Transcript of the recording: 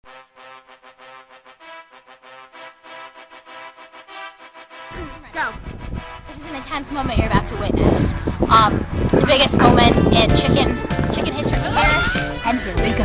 Go. This is an intense moment you're about to witness. The biggest moment in chicken history here. And here we go.